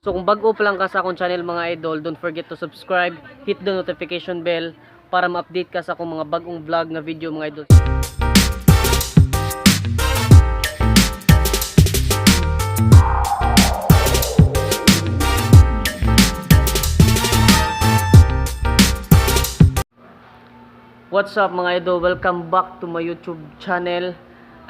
So kung bago pa lang ka sa akong channel mga idol, don't forget to subscribe, hit the notification bell para ma-update ka sa akong mga bagong vlog na video mga idol. What's up mga idol? Welcome back to my YouTube channel.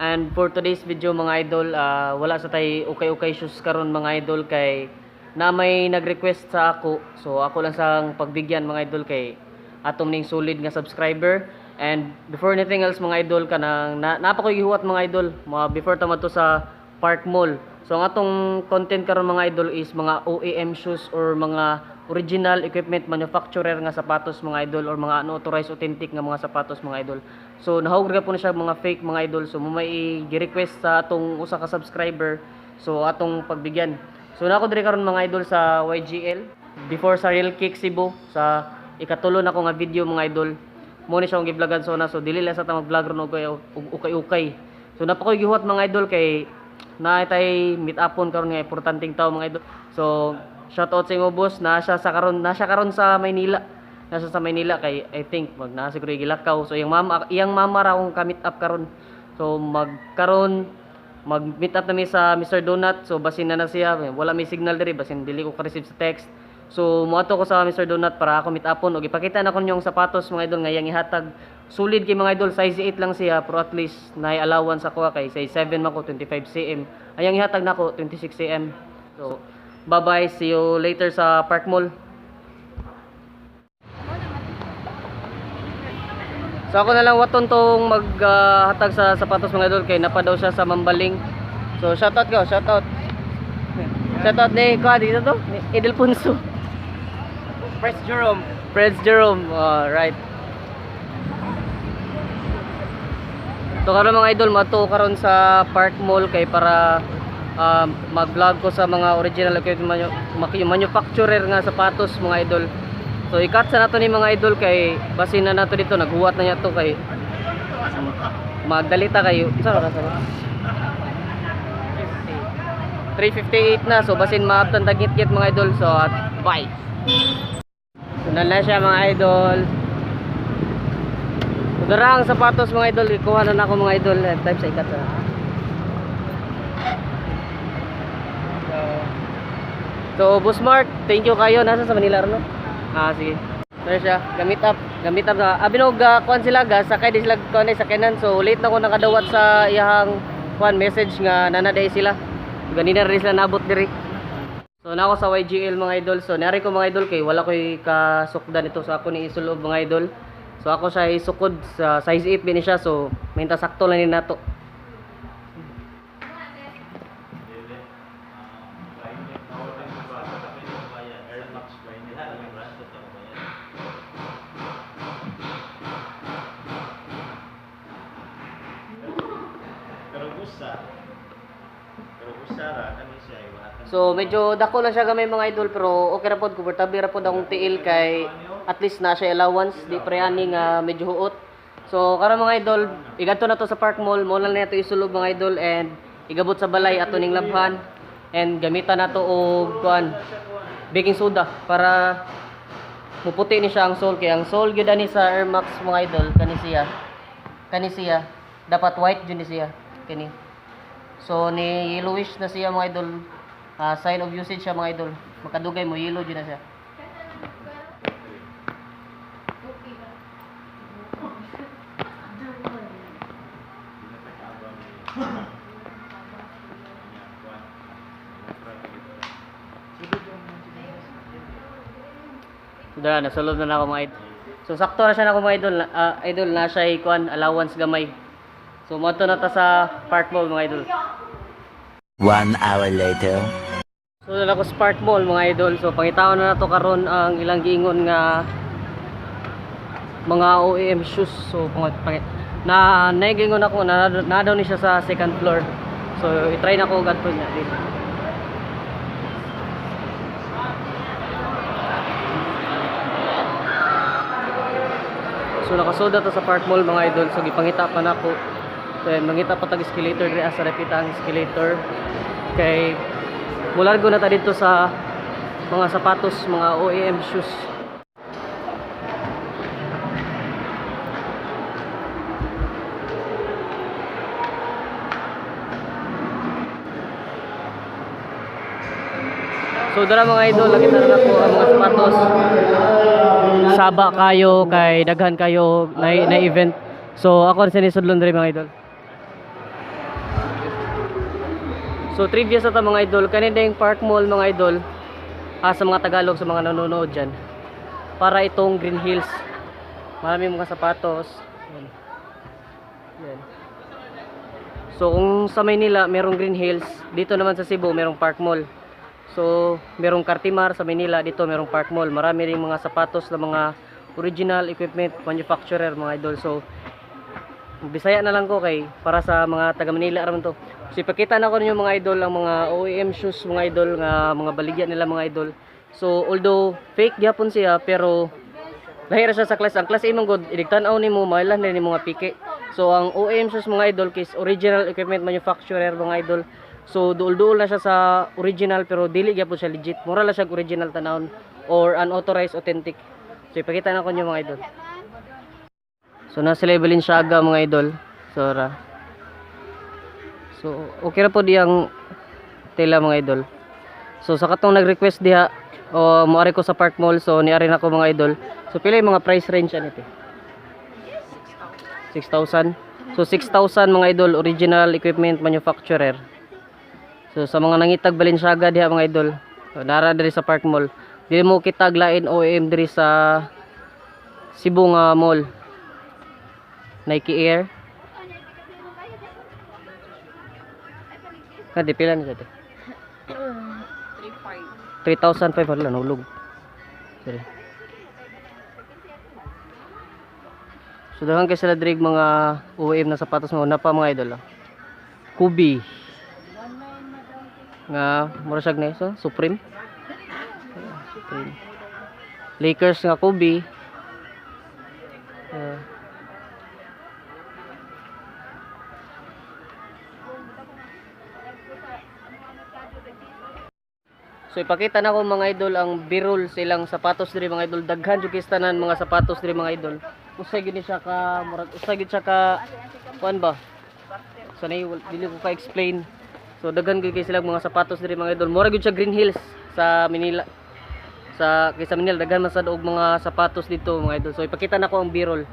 And for today's video mga idol, wala sa tay ukay shoes karon mga idol kay na may nag-request sa ako. So ako lang sang pagbigyan mga idol kay atom ning solid nga subscriber. And before anything else mga idol kanang napakoy gihuwat mga idol, before tama to sa Parkmall. So ang atong content karon mga idol is mga OEM shoes or mga original equipment manufacturer nga sapatos mga idol or mga unauthorized authentic nga mga sapatos mga idol. So nahawag ra po na siya mga fake mga idol. So may gi-request sa atong usa ka subscriber. So atong pagbigyan. So nako diri karon mga idol sa YGL before sa Reclamation Cebu sa ikatulo na ko nga video mga idol. Mo ni siya ang giblogan so na so dili lang sa ta mag-vlog ron ukay. So napakoy gihuwat mga idol kay na tay meet upon karon nga importanteng tawo mga idol. So shout out sa imo boss na siya karon sa Maynila. Nasa sa Maynila kay I think na siguro gilakaw. So iyang mama ra akong ka-meet up karon. So mag-meet up nami sa Mr. Donut. So basin na siya, wala may signal diri basin dili ko ka-receive sa text. So moadto ko sa Mr. Donut para ako meet upon og ipakita na ko yung sapatos mga idol nga iyang ihatag. Solid kay mga idol, size 8 lang siya pero at least naay allowance ako kay size 7 man ko 25 cm. Ayang ihatag nako 26 cm. So bye-bye, see you later sa Parkmall. So ako na lang waton tong maghatag sa sapatos mga idol kay napadaw siya sa Mambaling. So shoutout ko, shoutout. Shoutout ni ko dito to, ni Edelpunso. Prince Jerome. Right. So karon mga idol mato karon sa Parkmall kay para mag-vlog ko sa mga original equipment manufacturer nga sapatos mga idol. So i-cut sa nato ni mga idol kay basin na nato dito naghuwat na niya to kay magdalita kayo. Saan ra sa 358 na so basin maabtan dagit-git mga idol. So at bye. Sundan na siya mga idol. Darang sapatos mga idol ikuha na nako mga idol time sa ikat sa. So Boss Mark, thank you kayo nasa sa Manila no. Sige. There siya. Gamit up na. Binog kuan sila sakay di sila kuan sa kanan. So late na ko nakadawat sa iyang kuan message nga nanaday sila. Ganina rin sila nabot diri. So na ako sa YGL mga idol. So nari ko mga idol kay wala koy kasukdan ito sa ako ni isulob mga idol. So ako siya isukod sa size 8 bin siya. So minta sakto lang ni nato. So medyo dako na siya gamay mga idol pero okay ra pod, comfortable ra pod akong tiil kay at least na siya allowance di preani nga medyo huot. So karon mga idol, igadto na to sa Parkmall, mo lang na to isulob mga idol and igabot sa balay ato ning labhan and gamitan nato og kuan baking soda para muputi ni siya ang sole kay ang sole gyud ani sa Air Max mga idol kani siya dapat white jud ni siya kani. So ni yellowish na siya mga idol. Sign of usage siya mga idol. Makadugay mo yellow dyan na siya. Dara na sulod na ako mga idol. So sakto na siya na ako mga idol. Idol na siya ikuan allowance gamay. So mo to na ta sa Parkmall mga idol. 1 hour later. So dala ko sa Parkmall mga idol. So pangitaon na nato karon ang ilang giingon nga mga OEM shoes. So na naigingon ako na daw ni siya sa second floor. So i-try na ko gadto niya dito. So nakasoda to sa Parkmall mga idol. So gipangita pa nako. So mangita pa tag escalator diri sa repita ang escalator. Kay mulargo na ta dito sa mga sapatos, mga OEM shoes. So dara mga idol, lagi na ako ang mga sapatos. Saba kayo kay daghan kayo na event. So ako sa nisudlon diri mga idol. So trivia sa ta mga idol, kanina yung Parkmall mga idol, sa mga Tagalog, sa mga nanonood dyan, para itong Green Hills. Maraming mga sapatos. Yan. Yan. So kung sa Maynila merong Green Hills, dito naman sa Cebu merong Parkmall. So merong Cartimar sa Maynila, dito merong Parkmall. Marami ring mga sapatos na mga original equipment manufacturer mga idol. So Bisaya na lang ko kay para sa mga taga Manila raman to. So ipakita na ko ninyo mga idol ang mga OEM shoes mga idol, nga mga baligya nila mga idol. So although fake gyapon siya pero lahira siya sa class. Ang class A man god idigtan-aw nimo mailan din mga pike. So ang OEM shoes mga idol kis original equipment manufacturer mga idol. So duol-duol na siya sa original pero dili gyapon siya legit. Mura lang siya original tanawon or unauthorized authentic. So ipakita na ko ninyo mga idol. So nasa levelin siya aga mga idol. So okay ra po diyang tela mga idol. So sa katong nag-request diha o moari ko sa Parkmall, so niari na ko mga idol. So pila yung mga price range anito? 6,000. So 6,000 mga idol, original equipment manufacturer. So sa mga nangitag Balenciaga diha mga idol, so, nara diri sa Parkmall. Dili mo kitag lain OEM diri sa Cebu nga mall. Nike Air. Kadi pila ni sa 3,500 lang nulog. Sorry. So dahan kay sila drig mga OEM na sapatos mo na pa mga idol. Kubi. Nga mura siya ni so Supreme. Lakers nga Kubi. So ipakita na ko mga idol ang birol silang sapatos diri mga idol. Daghan jud kistanan mga sapatos diri mga idol. Usay gid siya ka murag usay gid siya ka kuan ba? Sanay dili ko ka explain. So daghan gid kay silang mga sapatos diri mga idol. Mura gid siya Green Hills sa Manila. Sa Manila daghan man sad og mga sapatos dito mga idol. So ipakita na ko ang birol.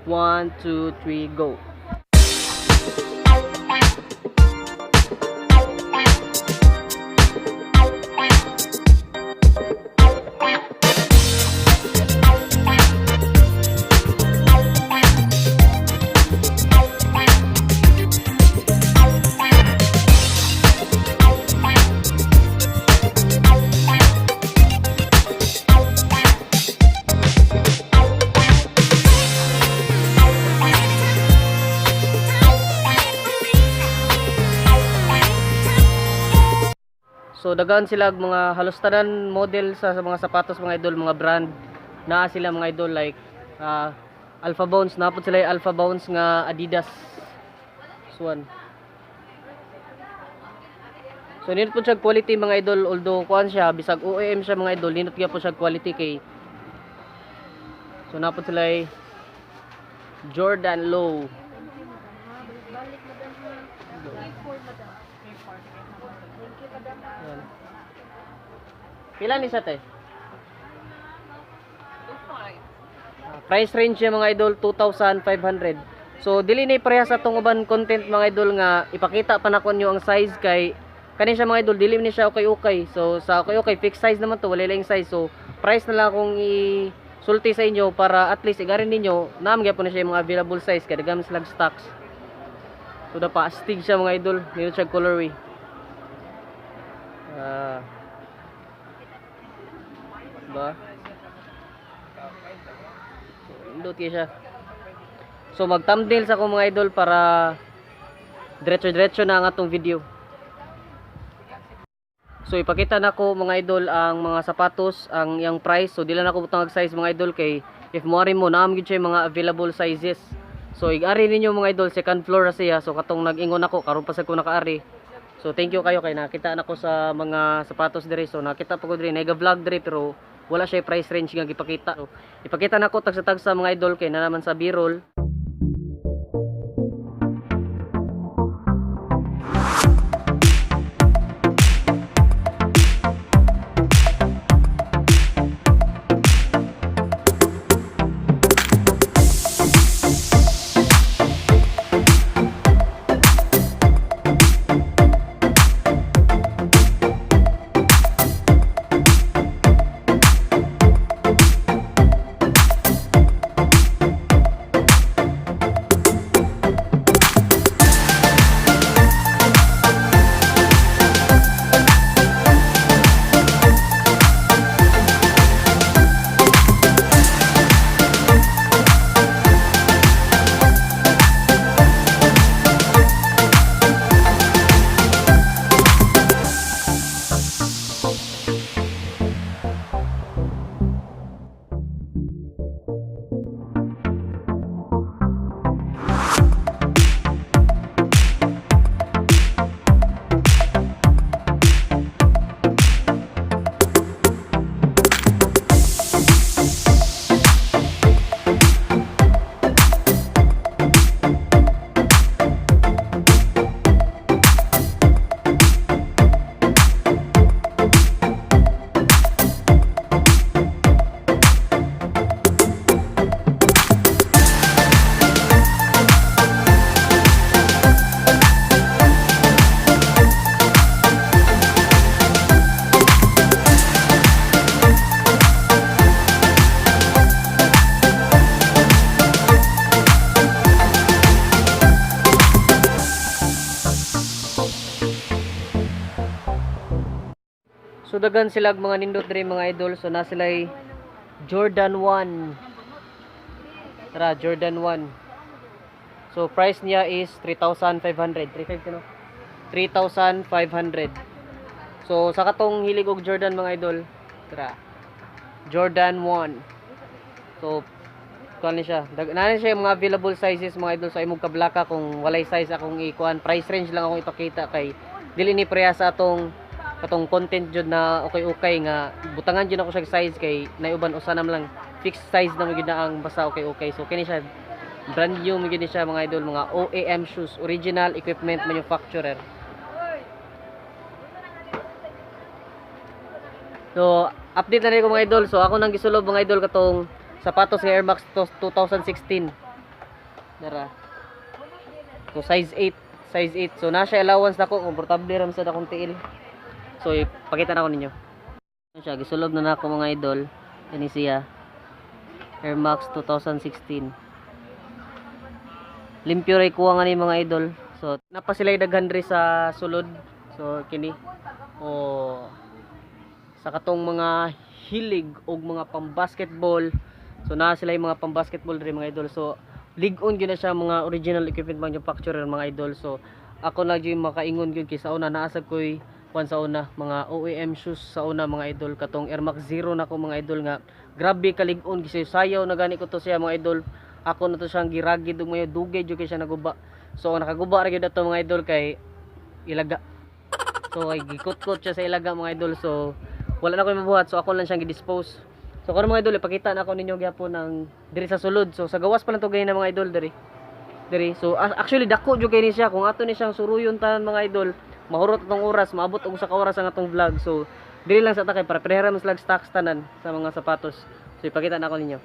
1 2 3 go. So daghan sila mga halos tanan model sa mga sapatos mga idol, mga brand na sila mga idol like Alpha Bounce, napod sila yung Alpha Bounce nga Adidas. Swan. So ninot po siya quality mga idol, although kuan siya bisag OEM siya mga idol, ninot gyud po siya quality kay. So napod sila yung Jordan Low. Pila ni sa te? 2,500. Price range niya mga idol 2,500. So dili ni pareha sa tong uban content mga idol nga ipakita pa nakon nyo ang size kay kani siya mga idol dili ni siya okay. So sa okay fixed size naman to, wala lang size. So price na lang akong isulti sa inyo para at least igarin ninyo naam gyapon na siya yung mga available size kay daghan sila stocks. So pa Astig siya mga idol, nilo siya colorway. Ba? So, indot kayo siya. So mag-thumbnail sa ko mga idol para diretso-diretso na ang atong video. So ipakita na ko mga idol ang mga sapatos, ang yang price. So dila na ko butang size mga idol kay if moari mo naam gyud siya mga available sizes. So igari ninyo mga idol, second floor ra siya. So katong nag-ingon ako karon pa sa ko nakaari. So thank you kayo kay nakita na ko sa mga sapatos diri. So nakita pa ko diri naga-vlog diri pero wala siya price range nga gipakita. So, ipakita na ko tag sa mga idol kay na naman sa B-roll. So dagan sila mga nindot diri mga idol. So na sila Jordan 1. Tara, Jordan 1. So price niya is 3,500. 3,500 no? 3,500. So sa katong hilig og Jordan mga idol, tara. Jordan 1. So kuan ni siya. Nana siya mga available sizes mga idol sa imong kablaka kung walay size akong ikuan. Price range lang akong ipakita kay dili ni preya sa atong katong content jud na okay nga butangan jud ako sa size kay naiuban usanam lang fixed size na magid na ang basta okay. So kini siya brand new magid ni siya mga idol, mga OEM shoes, original equipment manufacturer. So update na rin ko mga idol. So ako nang gisulob mga idol katong sapatos nga Air Max 2016. Dara. So size 8. So na siya allowance nako, komportable ram sa akong tiil. So ipakita na ko ninyo. Ano siya, gisulob na nako mga idol. Kani siya Air Max 2016. Limpyo ray kuha nga ni mga idol. So napa sila daghan diri sa sulod. So kini sa katong mga hilig og mga pambasketball. So na sila yung mga pambasketball diri mga idol. So ligon gyud na siya mga original equipment manufacturer mga idol. So ako na gyud makaingon gyud kay sa una naasag koy kwan sa una mga OEM shoes sa una mga idol katong Air Max Zero na ko mga idol nga grabe kaligon kasi sayaw na gani ko to siya mga idol. Ako na to siyang giragid og mayo dugay jud kay siya naguba. So nakaguba ra gyud ato mga idol kay ilaga. So ay gikot-kot siya sa ilaga mga idol. So wala na ko mabuhat. So ako lang siyang gi-dispose. So karon mga idol ipakita na ako ninyo gyapon ng diri sa sulod. So sa gawas pa lang to gani na mga idol diri. So actually dako jud kay ni siya kung ato ni siyang suruyon tanan mga idol. Mahurot atong oras, maabot og 1 ka oras ang atong vlog. So dili lang sa ta kay para prehara mas lag stocks tanan sa mga sapatos. So ipakita na ako ninyo.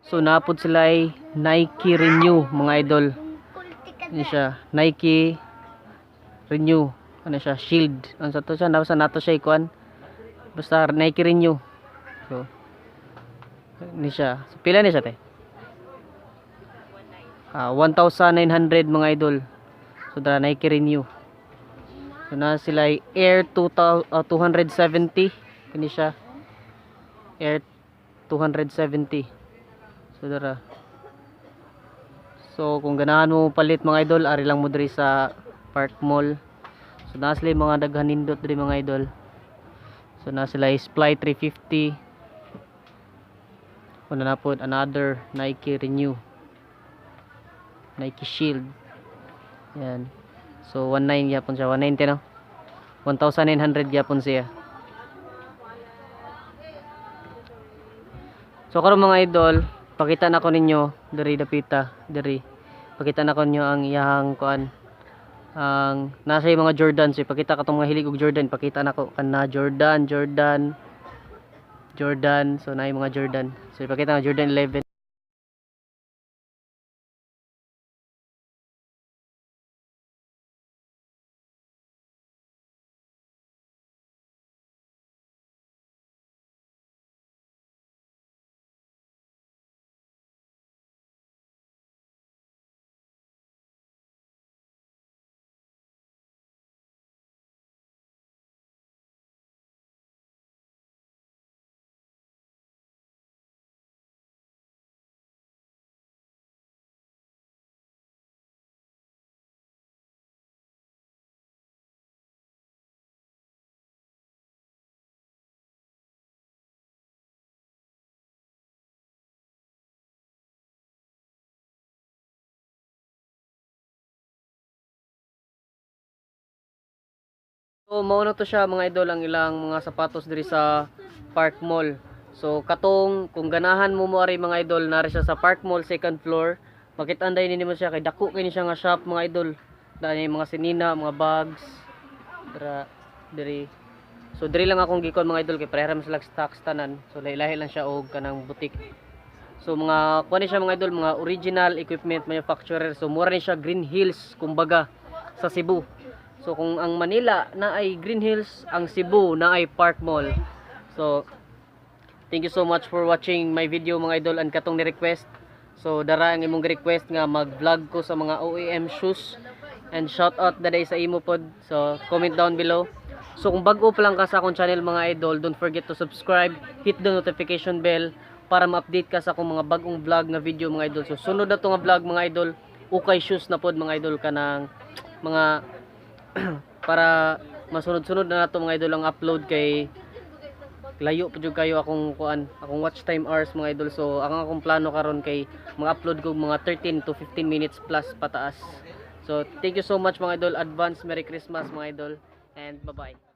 So napod sila ay Nike Renew mga idol. Ano siya? Nike Renew. Ano siya? Shield. Ano sa to siya? Nasa nato siya ikuan. Basta Nike Renew. So ni siya. So, pila ni siya te? 1,900 mga idol. So dara Nike Renew. So na sila ay Air 270. Kani siya. Air 270. So dara. So kung ganahan mo palit mga idol, ari lang mo diri sa Parkmall. So na sila yung mga daghan nindot diri mga idol. So na sila is Fly 350. Una na po another Nike Renew, Nike Shield. Yan. So 19 yapon siya, 190 no. 1,900 yapon siya. So karon mga idol, pakita na ko ninyo diri dapita, diri. Pakita na ko ninyo ang iyang kuan, ang nasa yung mga Jordan. So ipakita ka tong mga hilig og Jordan, pakita na ko kana Jordan. So na yung mga Jordan. So ipakita na Jordan 11. So mao na to siya mga idol ang ilang mga sapatos diri sa Park Mall. So katong kung ganahan mo mo ari mga idol, nari siya sa Park Mall second floor. Makit-anday nimo siya kay dako kini siya nga shop mga idol. Dani mga sinina, mga bags. Diri. So diri lang akong gikon mga idol kay pareha sila stocks tanan. So lahi-lahi lang siya og kanang butik. So mga kuan ni siya mga idol, mga original equipment manufacturer. So mura ni siya Green Hills kumbaga sa Cebu. So kung ang Manila na ay Green Hills, ang Cebu na ay Park Mall. So thank you so much for watching my video mga idol and katong ni-request. So dara ang imong request nga mag-vlog ko sa mga OEM shoes and shout out daday sa imo pod. So comment down below. So kung bago pa lang ka sa akong channel mga idol, don't forget to subscribe, hit the notification bell para ma-update ka sa akong mga bagong vlog na video mga idol. So sunod na to nga vlog mga idol, Ukay shoes na pod mga idol kanang mga para masunod-sunod na nato mga idol ang upload kay layo pa jud kayo akong kuan, akong watch time hours mga idol. So ang akong plano karon kay mag-upload ko mga 13 to 15 minutes plus pataas. So thank you so much mga idol, advance Merry Christmas mga idol and bye-bye.